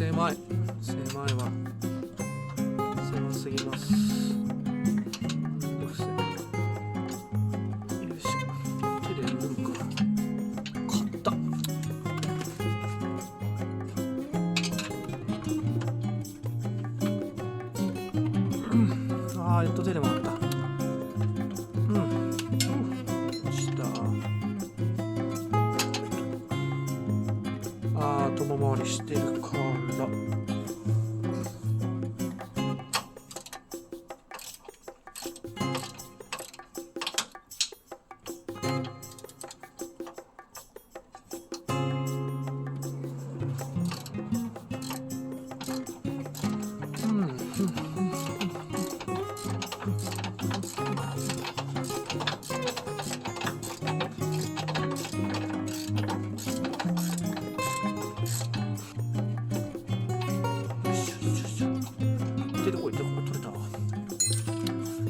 狭いわ。狭すぎます。よいしょ。手で塗るか。買った。やっと手で回った。遠回りしてるから。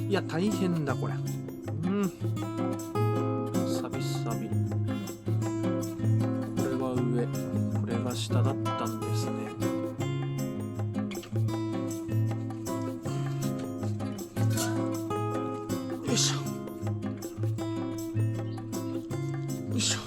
いや、大変だこれ。サビサビ。これが上、これが下だったんですね。よいしょ。よいしょ。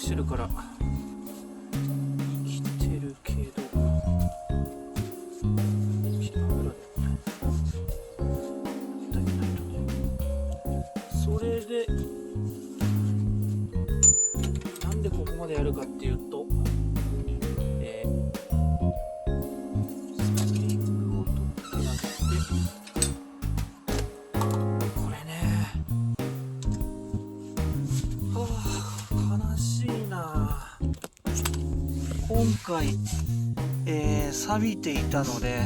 してるから生きてるけどそれでなんでここまでやるかっていうと、スプリングを取ってあげて、これね、悲しいな。今回、錆びていたので、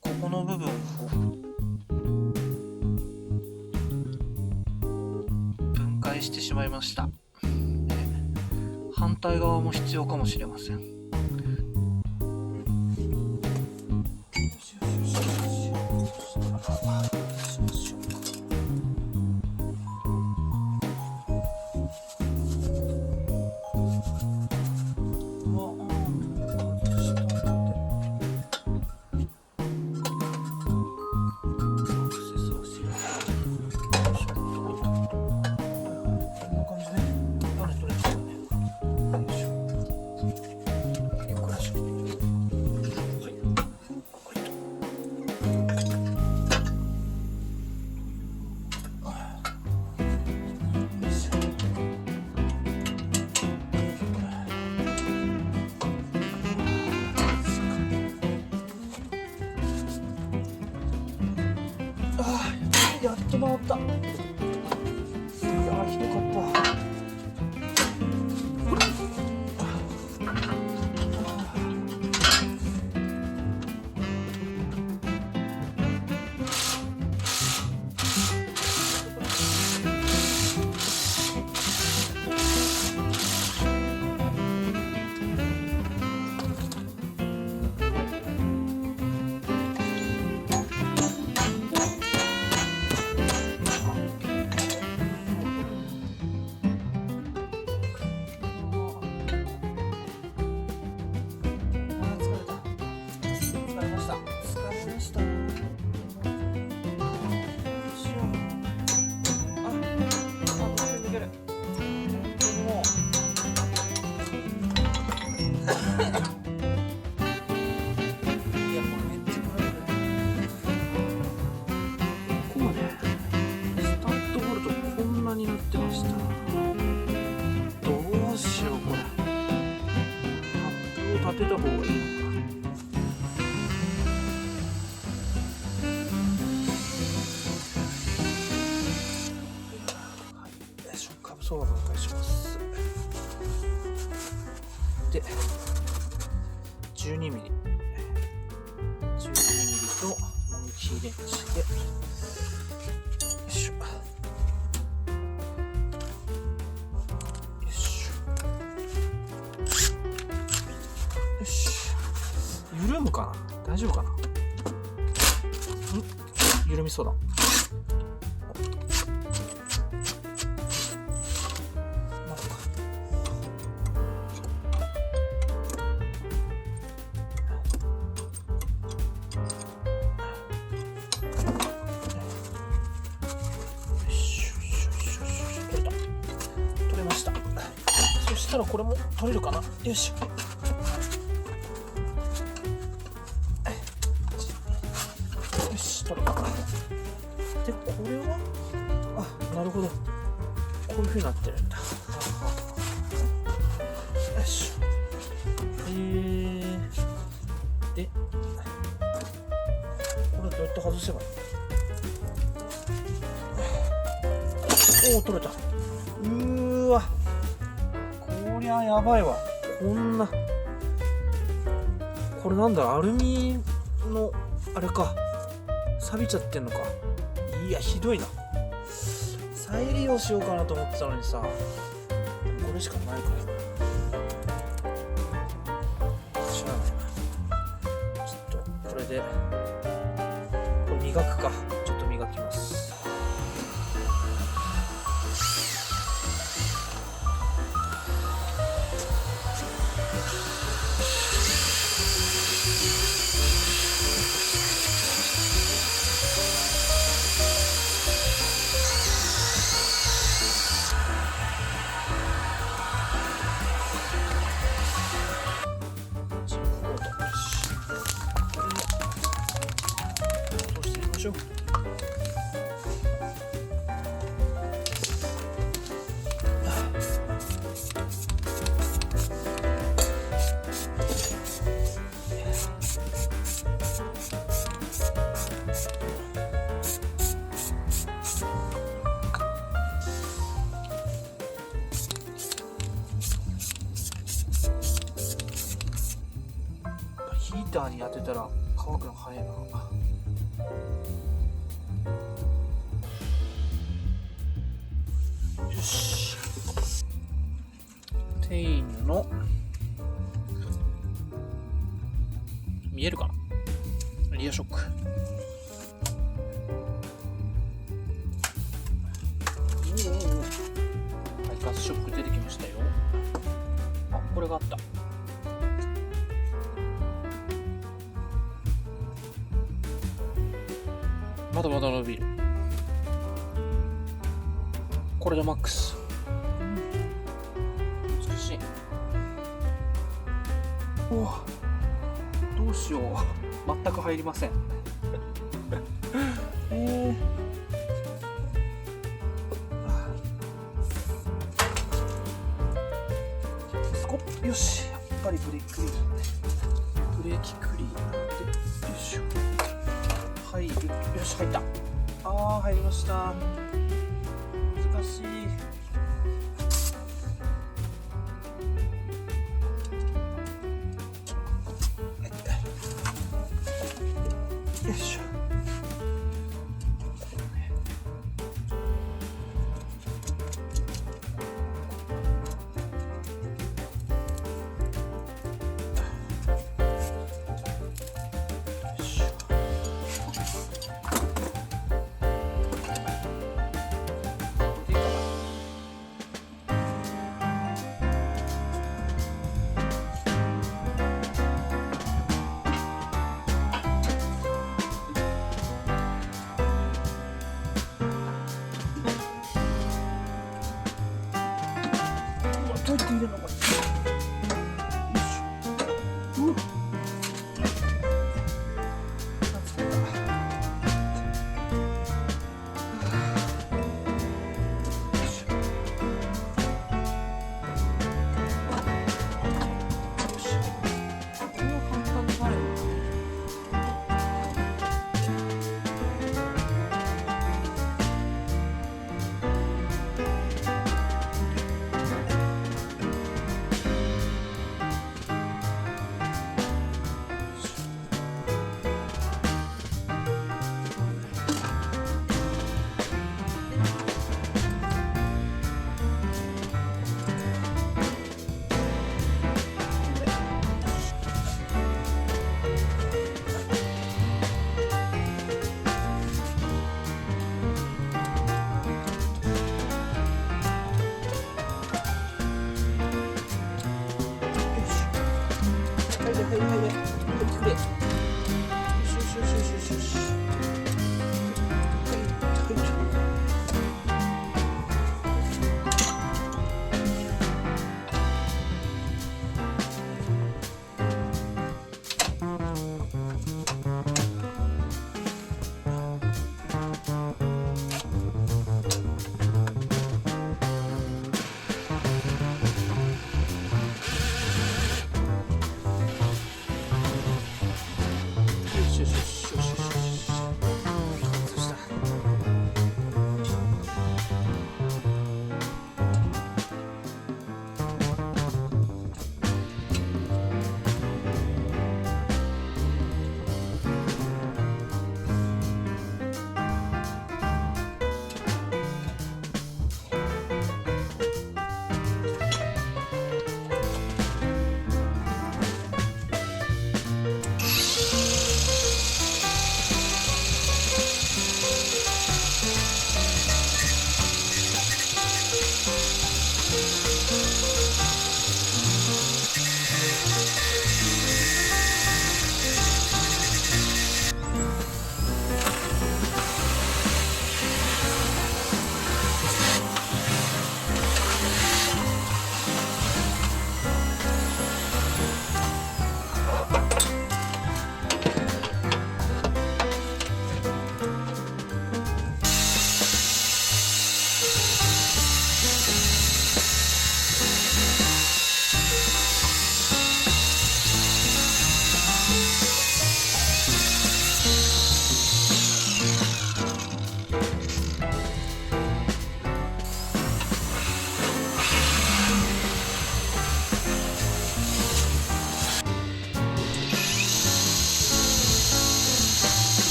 ここの部分を分解してしまいました。反対側も必要かもしれません。やっと回った。いやひどかった。当てた方がいいのかな。はい、よいしょ、カブソーバー分解します。で、12ミリ、12ミリとマルチレンチで、よいしょ。緩むかな、大丈夫かな。緩みそうだ。まだか。取れた。取れました。そしたらこれも取れるかな。よし。で、これはなるほど、こういう風になってるんだ。よいしょ。で、これどうやって外せばいい？おお、取れた。わ、こりゃやばいわ。こんな、これなんだ、アルミのあれか、錆びちゃってんのか。いや、ひどいな。再利用しようかなと思ってたのにさ、これしかないからしゃあないな。ちょっとこれでこれ磨くか。ちょっと磨きます。ターに当てたら乾くの早いな。よし。テイヌの見えるかな、リアショック。はい、ガスショック出てきましたよ。あ、これがあった。まだまだ伸びる。これでマックス。美しい。お、どうしよう。全く入りません。スコップ、よし。やっぱりブレーキクリーナーね。ブレーキクリーナーで、よいしょ。入る。よし、入った。あー、入りました。難しい。よいしょ。どうやって入れるのこれ。よいしょ。疲れた。よいしょ。よし。これは簡単になるんだ。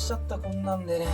ちゃった、こんなんでね。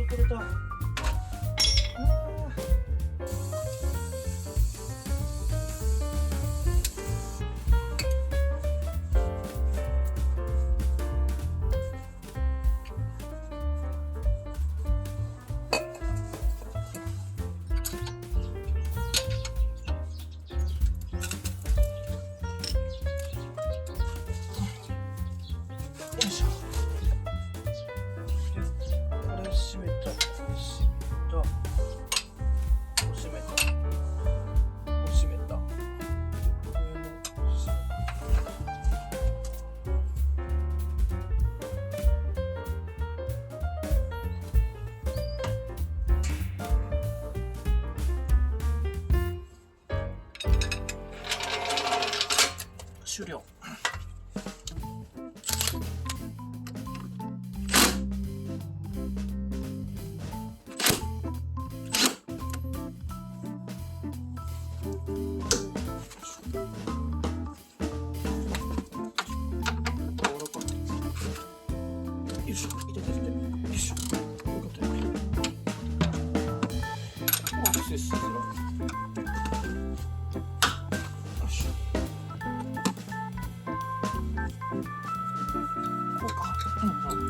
取れた。よいしょ。これ閉めた、閉めた、閉めた、閉めた。これも閉めた。終了。よいしょ、いてててて、よいしょ、よかったよアクセスしづらい。よいしょ。こうか。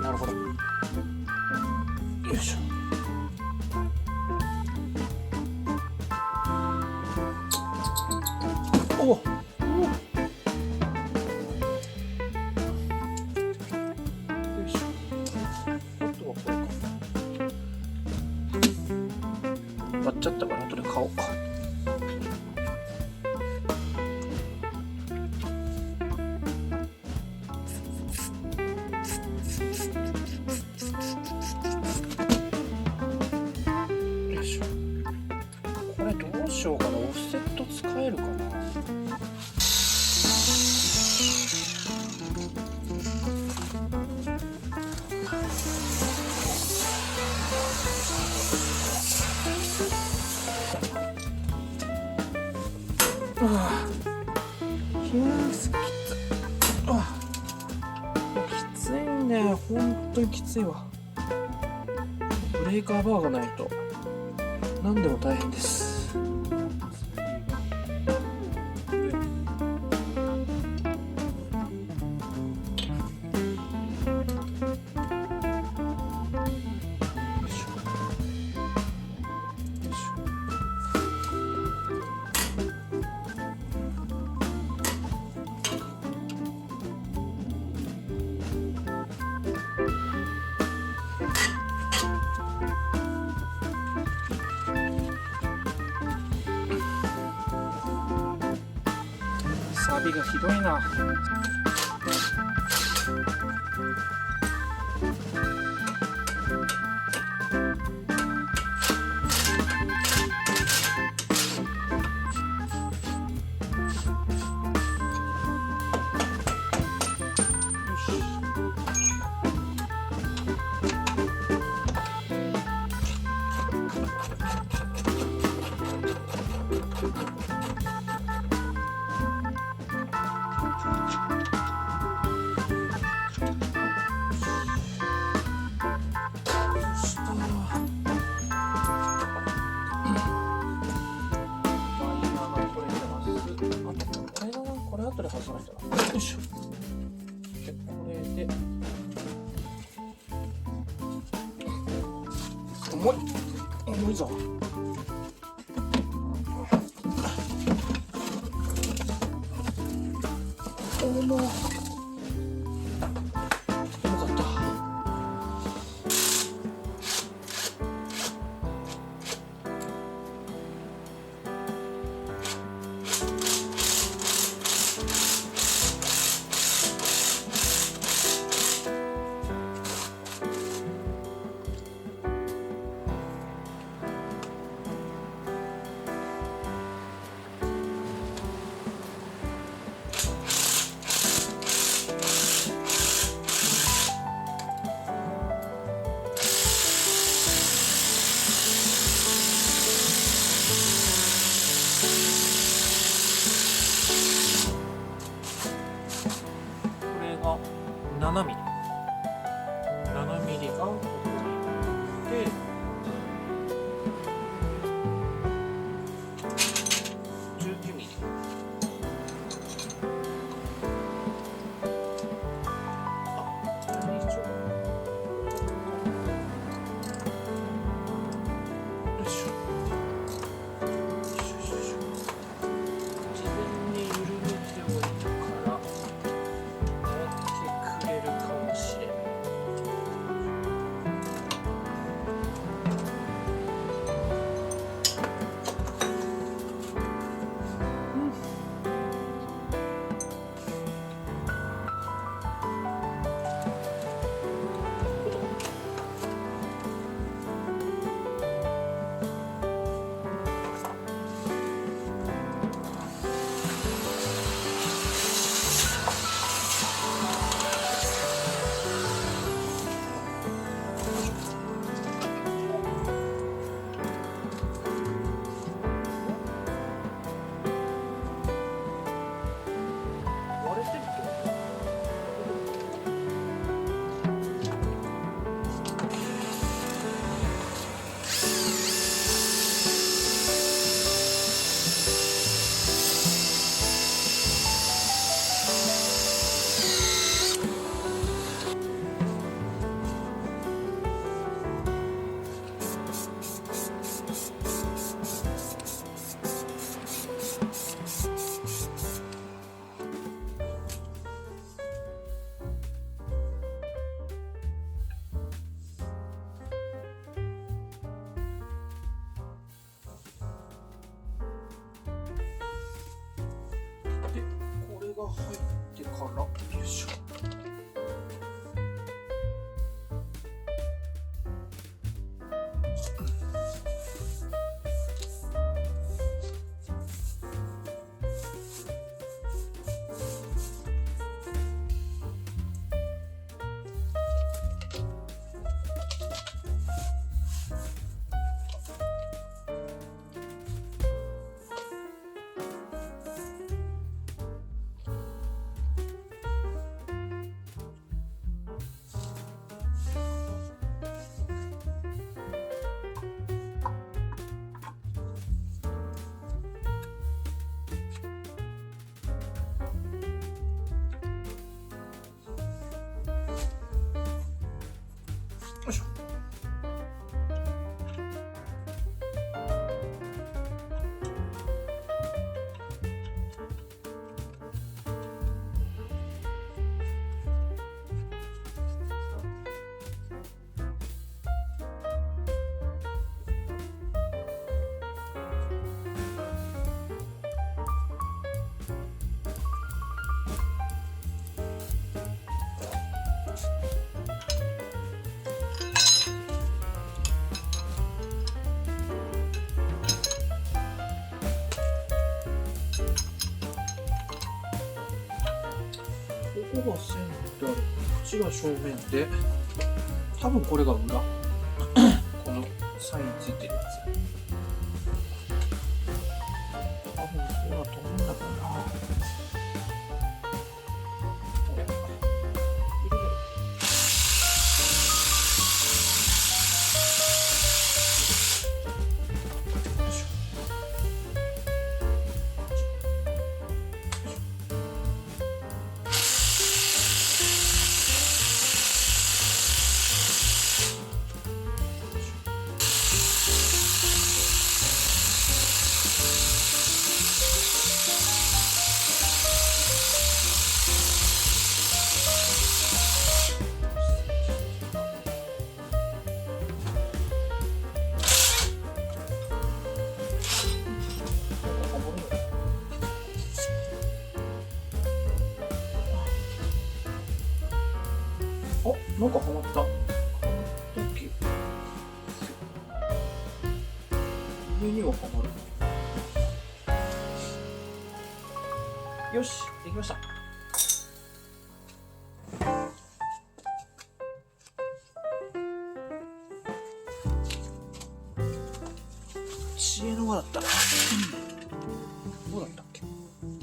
なるほど。よいしょ。おお。割っちゃったから後で買おうか。よいしょ。これどうしようかな。オフセット使えるかな。きついね。本当にきついわ。ブレーカーバーがないと何でも大変です。サビがひどいな。さないとな。よいしょ。でこれで重いぞ。重かった。7ミリがここにいて、19ミリ。入ってからよいしょ。よいしょ。ここが線である、こっちが正面で、多分これが裏。このサインついてるやつ。多分そうだと思うんだけどな。これ。よいしょ。なんかハマった。ハマったっけ。上にはハマる。よし、できました。知恵の輪だったな。どうだったっけ。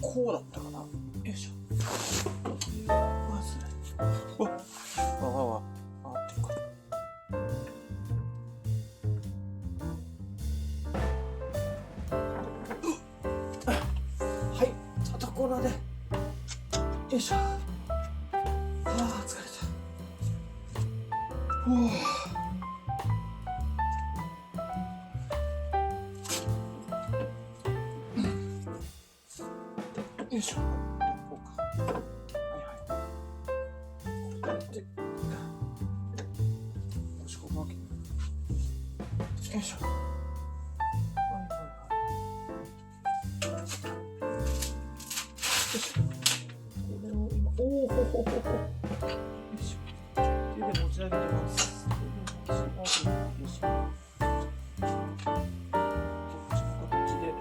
こうだったかな。よいしょ。まずわっていうか。はい、たところで。よいしょ。ああ、疲れた。ふう。よいしょ。こうか。はいはい。こうやって。よし、ここ開け。よいしょ。はいはいはい。よいしょ。これを今、おおほほほほ。よいしょ。手で持ち上げてます。手で持ち上げて。よいしょ。こっちで。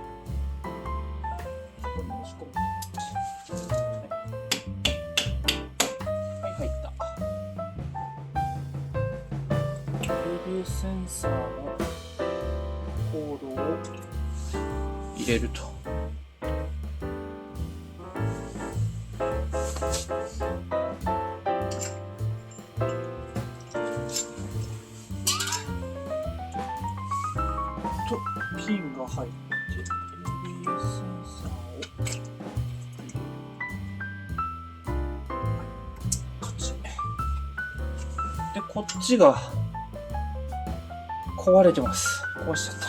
ここに押し込む。センサーのコードを入れると。ピンが入って ABS センサーをこっちで、こっちが壊れてます。壊しちゃった。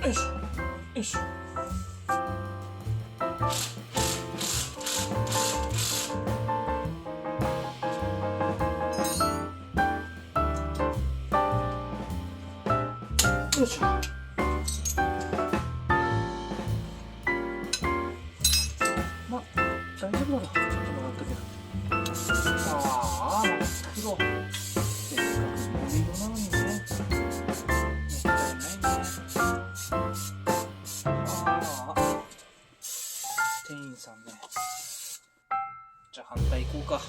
よいしょ。よいしょ。よいしょ。まあ、大丈夫だろう。ちょっと曲がったけど。ああ、真っ黒。せっかく緑色なのにね。もったいないね。ああ。店員さんね。じゃあ反対行こうか。